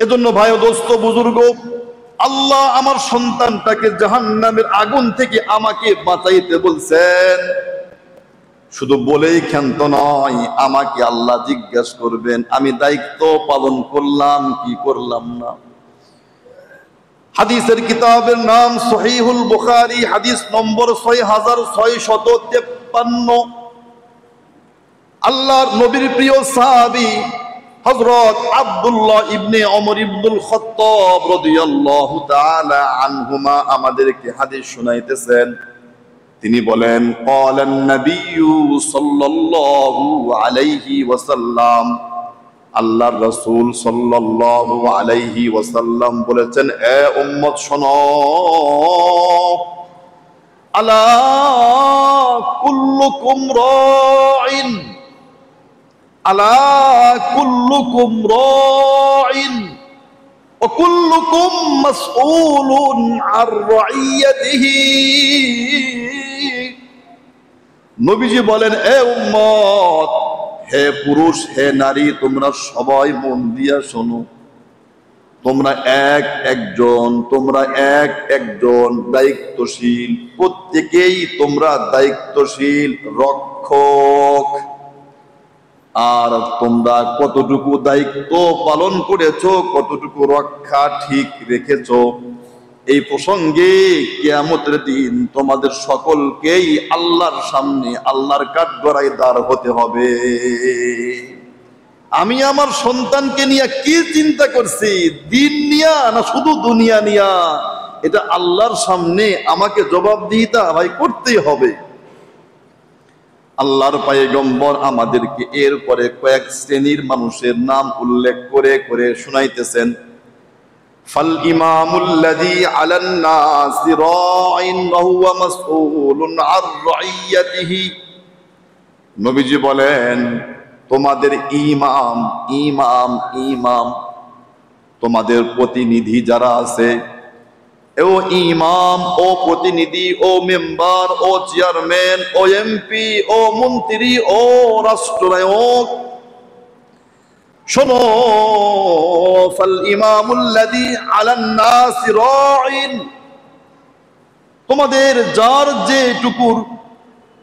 এজন্য ভাই ও দোস্ত বুজুর্গ, আল্লাহ আমার সন্তানটাকে জাহান্নামের আগুন থেকে আমাকে বাঁচাইতে বলছেন। শুধু বলেই ক্ষান্ত নয়, আমাকে আল্লাহ জিজ্ঞাসা করবেন আমি দায়িত্ব পালন করলাম কি করলাম না। হাদিসের কিতাবের নাম সহিহুল বুখারী, হাদিস নম্বর 6653। আল্লাহর নবীর প্রিয় সাহাবী হযরত আব্দুল্লাহ ইবনে ওমর ইবনুল খাত্তাব রাদিয়াল্লাহু তাআলা আনহুমা আমাদেরকে হাদিস শুনাইতেছেন। তিনি বলেন, ক্বালান নাবিয়্যু সাল্লাল্লাহু আলাইহি ওয়াসাল্লাম, আল্লাহর রাসূল সাল্লাল্লাহু আলাইহি ওয়াসাল্লাম বলেছেন, এ উম্মত শোনো, আলা কুল্লুকুম রাইন, আলা কুল্লুকুম রাইন ওয়া কুল্লুকুম মাসউলুন আন রাইয়াতিহি। নবীজি বলেন, এ উম্মত, হে পুরুষ হে নারী, তোমরা সবাই মন দিয়া শোনো, তোমরা এক একজন দায়িত্বশীল, প্রত্যেকেই তোমরা দায়িত্বশীল রক্ষক। আর তোমরা কতটুকু দায়িত্ব পালন করেছো, কতটুকু রক্ষা ঠিক রেখেছো, এই প্রসঙ্গে কিয়ামতের দিন তোমাদের সকলকেই আল্লাহর সামনে আল্লাহর কাঠগড়ায় দাঁড় হতে হবে। আমি আমার সন্তানকে নিয়ে কি চিন্তা করছি, দিন নিয়া না শুধু দুনিয়া নিয়া, এটা আল্লাহর সামনে আমাকে জবাবদিহিতা ভাই করতেই হবে। আল্লাহর পয়গম্বর আমাদেরকে এরপরে কয়েক শ্রেণীর মানুষের নাম উল্লেখ করে করে শুনাইতেছেন। ফাল ইমামুল্লাযী আলান নাসি রাইন ওয়া হুয়া মাসউলুন আর রাইয়াতিহি। নবীজি বলেন, তোমাদের ইমাম ইমাম ইমাম তোমাদের প্রতিনিধি যারা আছে, ও ইমাম, ও প্রতিনিধি, ও মেম্বার, ও চেয়ারম্যান, ও এমপি, ও মন্ত্রী, ও রাষ্ট্রনায়ক, শোনো, ফাল ইমামুল্লাযী আলান নাসি রাইন, তোমাদের যার যেটুকুর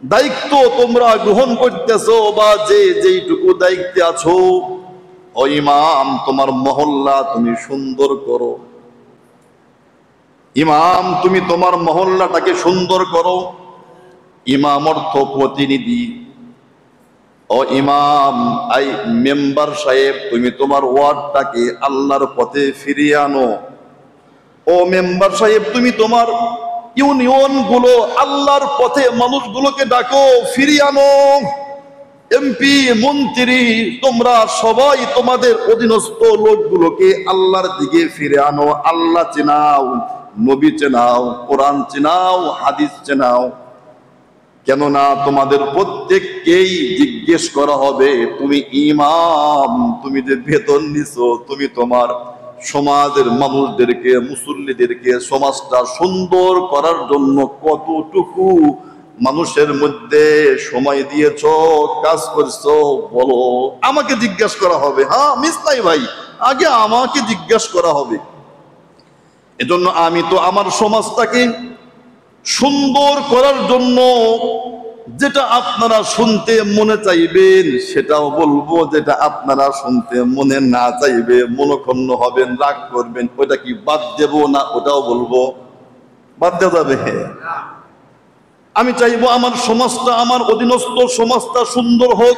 দায়িত্ব তোমরা গ্রহণ করতেছো বা যেইটুকু দায়িত্বে আছো, ও ইমাম, তোমার মহল্লা তুমি সুন্দর করো। ইমাম, তুমি তোমার মহল্লাটাকে সুন্দর করো। ইমাম অর্থ প্রতিনিধি। ও ইমাম, আই মেম্বার সাহেব, তুমি তোমার ওয়ার্ডটাকে আল্লাহর পথে ফিরিয়ে আনো। ও মেম্বার সাহেব, তুমি তোমার ইউনিয়ন গুলো আল্লাহর পথে মানুষগুলোকে ডাকো, ফিরিয়ে আনো। এমপি, মন্ত্রী, তোমরা সবাই তোমাদের অধীনস্থ লোকগুলোকে আল্লাহর দিকে ফিরে আনো। আল্লাহ চেনাও, নবী চেনাও, কোরআন চেনাও, হাদিস চেনাও। কেননা তোমাদের প্রত্যেককেই জিজ্ঞেস করা হবে, তুমি ইমাম, তুমি যে বেতন নিছো, তুমি তোমার সমাজের মানুষদেরকে, মুসল্লিদেরকে, সমাজটা সুন্দর করার জন্য কতটুকু মানুষের মধ্যে সময় দিয়েছো, কাজ করছো, বলো। আমাকে জিজ্ঞাসা করা হবে। হ্যাঁ, মিস নাই ভাই, আগে আমাকে জিজ্ঞাসা করা হবে। এজন্য আমি তো আমার সমাজটাকে সুন্দর করার জন্য যেটা আপনারা শুনতে মনে চাইবেন সেটাও বলবো, যেটা আপনারা শুনতে মনে না চাইবে, মনক্ষুণ্ণ হবেন, রাগ করবেন, ওটা কি বাদ দেব না ওটাও বলবো। বাদ দেওয়া যাবে? আমি চাইবো আমার সমাজটা, আমার অধীনস্থ সমাজটা সুন্দর হোক।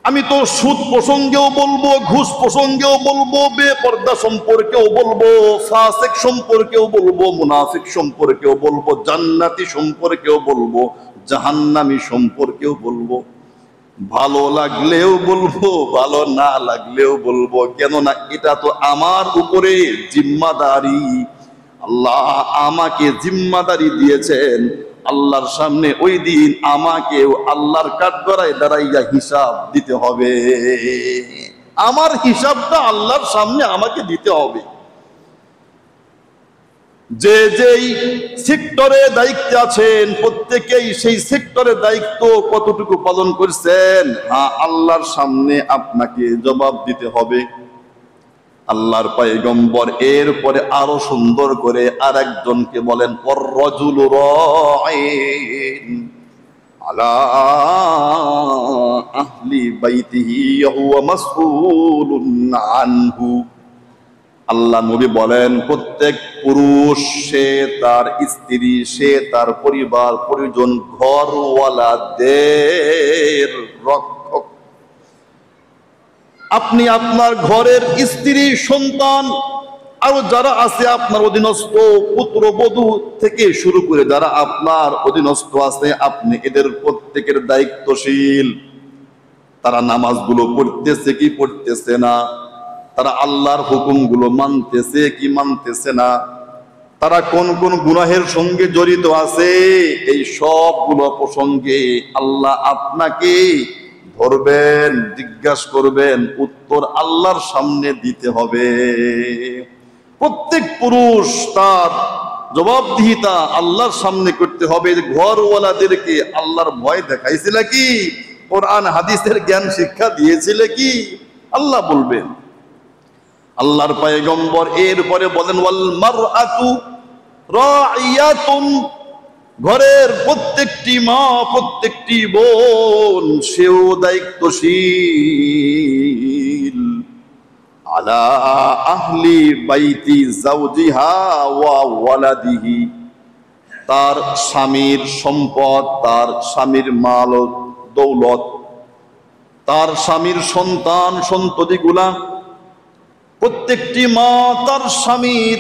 আমি তো সুদ প্রসঙ্গেও বলবো, ঘুষ প্রসঙ্গেও বলবো, বেপর্দা সম্পর্কেও বলবো, ফাসিক সম্পর্কেও বলবো, মুনাফিক সম্পর্কেও বলবো, জান্নাতি সম্পর্কেও বলবো, জাহান্নামী সম্পর্কেও বলবো। ভালো লাগলেও বলবো, ভালো না লাগলেও বলবো। কেননা এটা তো আমার উপরে জিম্মাদারি। আল্লাহ আমাকে জিম্মাদারি দিয়েছেন। আল্লাহর সামনে ওই দিন আমাকেও আল্লাহর কাঠগড়ায় দাঁড়াইয়া হিসাব দিতে হবে। আমার হিসাবটা আল্লাহর সামনে আমাকে দিতে হবে। যে যেই সেক্টরে দায়িত্বে আছেন প্রত্যেকেই সেই সেক্টরের দায়িত্ব কতটুকু পালন করছেন, হ্যাঁ, আল্লাহর সামনে আপনাকে জবাব দিতে হবে। আল্লাহর পয়গম্বর এরপরে আরো সুন্দর করে আরেকজনকে বলেন, ওর রাজুলু রাঈন আলা আহলি বাইতিহি ওয়া হুয়া মাসউলুন আনহু। আল্লাহ নবী বলেন, প্রত্যেক পুরুষ সে তার স্ত্রী, সে তার পরিবার পরিজন, ঘরওয়ালাদের রক্ষক। আপনি আপনার ঘরের স্ত্রী, সন্তান, আরো যারা আছে আপনার অধীনস্থ, পুত্রবধূ থেকে শুরু করে যারা আপনার অধীনস্থ আছে, আপনি এদের প্রত্যেকের দায়িত্বশীল। তারা নামাজগুলো পড়তেছে কি পড়তেছে না, তারা আল্লাহর হুকুমগুলো মানতেছে কি মানতেছে না, তারা কোন কোন গুনাহের সঙ্গে জড়িত আছে, এই সবগুলো প্রসঙ্গে আল্লাহ আপনাকে ধরবেন, জিজ্ঞাসা করবেন, উত্তর আল্লাহর সামনে দিতে হবে। প্রত্যেক পুরুষ তার জবাবদিহিতা আল্লাহর সামনে করতে হবে। ঘরওয়ালাদেরকে আল্লাহর ভয় দেখাইছিল কি, কোরআন হাদিসের জ্ঞান শিক্ষা দিয়েছিল কি, আল্লাহ বলবেন। আল্লাহর পয়গম্বর এরপরে বলেন, ওয়াল মারআতু রাইয়াতুন, ঘরের প্রত্যেকটি মা, প্রত্যেকটি বোন, সেও দায়িত্বশীল। আলা আহলি বাইতি জাওজিহা ওয়া ওয়ালাদিহি, তার স্বামীর সম্পদ, তার স্বামীর মাল দৌলত, তার স্বামীর সন্তান সন্ততিগুলা, প্রত্যেকটি মা তার স্বামীর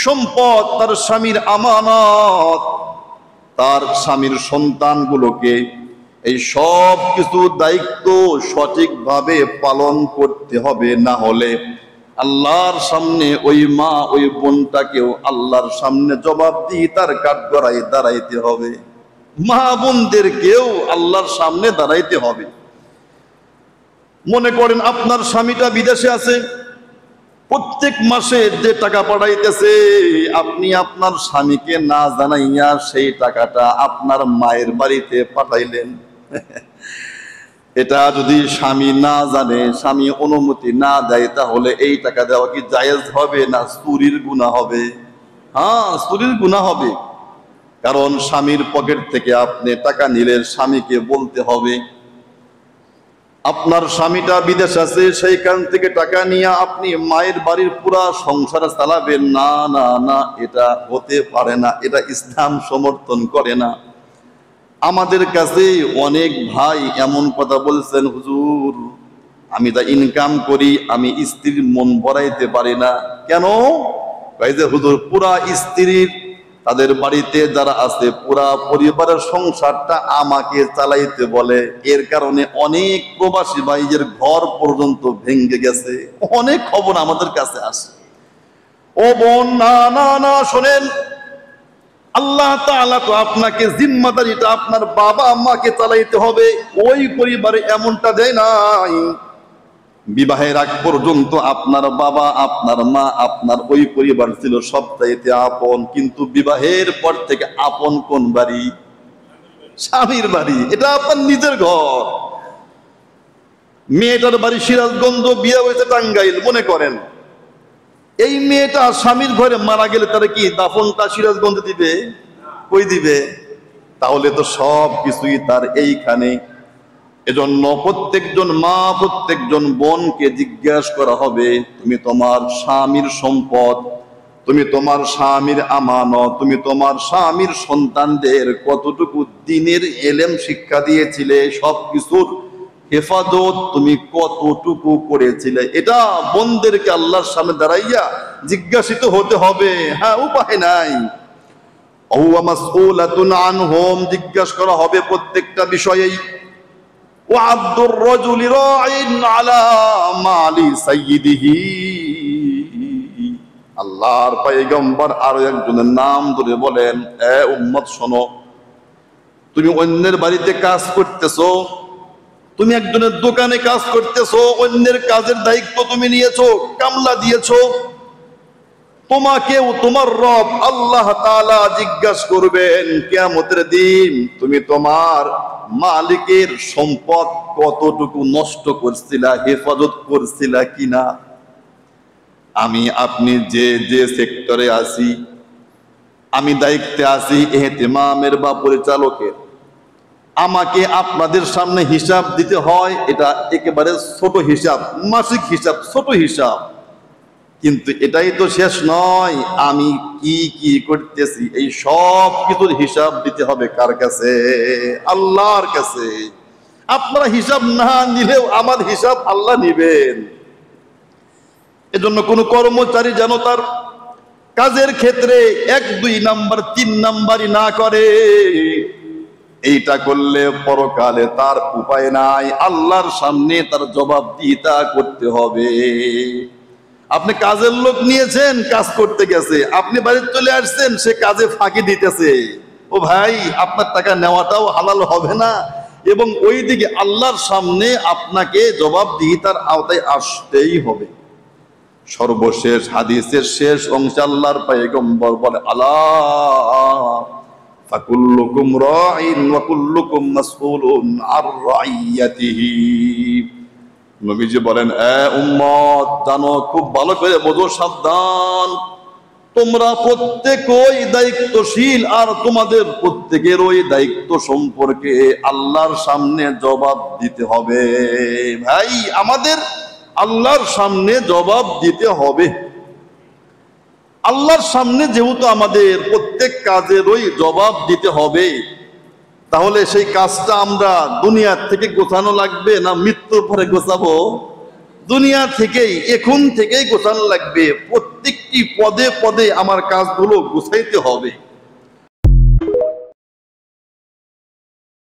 সম্পদ, তার স্বামীর আমানত, তার স্বামীর সন্তানগুলোকে এই সব কিছু দায়িত্ব সঠিকভাবে পালন করতে হবে। না হলে আল্লাহর সামনে ওই মা ওই বোনটাকেও আল্লাহর সামনে জবাবদিহিতার কাঠগড়ায় দাঁড়াইতে হবে। মা বোনদেরকেও আল্লাহর সামনে দাঁড়াইতে হবে। মনে করেন আপনার স্বামীটা বিদেশে আছে, প্রত্যেক মাসে যে টাকা পাঠাইতেছে, আপনি আপনার স্বামীকে না জানাইয়া সেই টাকাটা আপনার মায়ের বাড়িতে পাঠাইলেন। এটা যদি স্বামী না জানে, স্বামী অনুমতি না দেয়, তাহলে এই টাকা দেওয়া কি জায়েজ হবে না চুরির গুনাহ হবে? হ্যাঁ, চুরির গুনাহ হবে। কারণ স্বামীর পকেট থেকে আপনি টাকা নিলে স্বামীকে বলতে হবে। আপনার স্বামীটা বিদেশ আছে, সেইখান থেকে টাকা নিয়ে আপনি মায়ের বাড়ির পুরা সংসার চালাবেন? না না না, এটা হতে পারে না, এটা ইসলাম সমর্থন করে না। আমাদের কাছে অনেক ভাই এমন কথা বলছেন, হুজুর আমি যা ইনকাম করি আমি স্ত্রীর মন ভরাইতে পারি না। কেন? এই যে হুজুর, পুরা স্ত্রীর, তাদের বাড়িতে যারা আছে পুরা পরিবারের সংসারটা আমাকে চালাইতে বলে। এর কারণে অনেক প্রবাসী ভাইয়ের ঘর পর্যন্ত ভেঙে গেছে। অনেক খবর আমাদের কাছে আসে। ও বোন, না না না, শোনেন, আল্লাহ তাআলা তো আপনাকে জিম্মাদারিটা আপনার বাবা আম্মাকে চালাইতে হবে, ওই পরিবারে এমনটা দেয় নাই। বিবাহের আগ পর্যন্ত আপনার বাবা, আপনার মা, আপনার ওই পরিবার ছিল সবচাইতে আপন। কিন্তু বিবাহের পর থেকে আপন কোন বাড়ি? স্বামীর বাড়ি। এটা আপনার নিজের ঘর। মেয়েটার বাড়ি সিরাজগঞ্জ, বিয়ে হয়েছে টাঙ্গাইল, মনে করেন এই মেয়েটা স্বামীর ঘরে মারা গেলে তারা কি দাফনটা সিরাজগঞ্জে দিবে? কই দিবে? তাহলে তো সব কিছুই তার এইখানে। এজন্য প্রত্যেকজন মা, প্রত্যেকজন বোনকে জিজ্ঞাসা করা হবে, তুমি তোমার স্বামীর সম্পদ, তুমি তোমার স্বামীর আমানত, তুমি তোমার স্বামীর সন্তানদের কতটুকু দ্বীনের ইলম শিক্ষা দিয়েছিলে, সবকিছুর হেফাজত তুমি কতটুকু করেছিলে। এটা বোনদেরকে আল্লাহর সামনে দাঁড়াইয়া জিজ্ঞাসিত হতে হবে। হ্যাঁ, উপায় নাই। ওয়া মাসউলাতুন আনহুম, জিজ্ঞাসা করা হবে প্রত্যেকটা বিষয়েই। ওয়া'আবদুর রাজুলি রাঈন আলা মালি সাইয়্যিদিহি, আল্লাহর পয়গম্বর আরো একজনের নাম ধরে বলেন, এ উম্মত শোনো, তুমি অন্যের বাড়িতে কাজ করতেছো, তুমি একজনের দোকানে কাজ করতেছো, অন্যের কাজের দায়িত্ব তুমি নিয়েছো, কামলা দিয়েছো, তোমাকেও তোমার রব আল্লাহ তাআলা জিজ্ঞাসা করবেন কিয়ামতের দিন, তুমি তোমার মালিকের সম্পদ কতটুকু নষ্ট করছিলা, হেফাজত করছিলা কিনা। আমি আপনি যে যে সেক্টরে আছি, আমি দায়িত্বে আছি ইহতিমামের বা পরিচালকের, আমাকে আপনাদের সামনে হিসাব দিতে হয়। এটা একেবারে ছোট হিসাব, মাসিক হিসাব, ছোট হিসাব। কিন্তু এটাই তো শেষ নয়, আমি কি কি করতেছি এই সব কিছুর হিসাব দিতে হবে কার কাছে? আল্লাহর কাছে। আপনারা হিসাব না নিলেও আমার হিসাব আল্লাহ নিবেন। এজন্য কোন কর্মচারী যেন তার কাজের ক্ষেত্রে 1, 2 নাম্বার 3 নাম্বারই না করে। এইটা করলে পরকালে তার উপায় নাই, আল্লাহর সামনে তার জবাবদিহিতা করতে হবে। আপনি কাজের লোক নিয়েছেন, কাজ করতে গেছে, আপনি বাড়ি চলে আসছেন, সে কাজে ফাঁকি দিতেছে। ও ভাই, আপনার টাকা নেওয়াটাও হালাল হবে না, এবং ওইদিকে আল্লাহর সামনে আপনাকে জবাবদিহিতার আওতায় আসতেই হবে। সর্বশেষ হাদিসের শেষ অংশে আল্লাহর পয়গম্বর বলে, আলা ফাকুল্লুকুম রাঈন ওয়া কুল্লুকুম মাসউলুন আর রাইয়াতিহি। নবীজি বলেন, এ উম্মত, জানো, খুব ভালো করে বোঝো, সাবধান, তোমরা প্রত্যেকই দায়িত্বশীল, আর তোমাদের প্রত্যেকের ওই দায়িত্ব সম্পর্কে আল্লাহর সামনে জবাব দিতে হবে। ভাই, আমাদের আল্লাহর সামনে জবাব দিতে হবে। আল্লাহর সামনে যেহেতু আমাদের প্রত্যেক কাজেরই জবাব দিতে হবে, তাহলে সেই কাজটা আমরা দুনিয়ার থেকে গোছানো লাগবে না মৃত্যুর পরে গোছাবো? দুনিয়া থেকেই, এখন থেকেই গোছানো লাগবে। প্রত্যেকটি পদে পদে আমার কাজগুলো গুছাইতে হবে।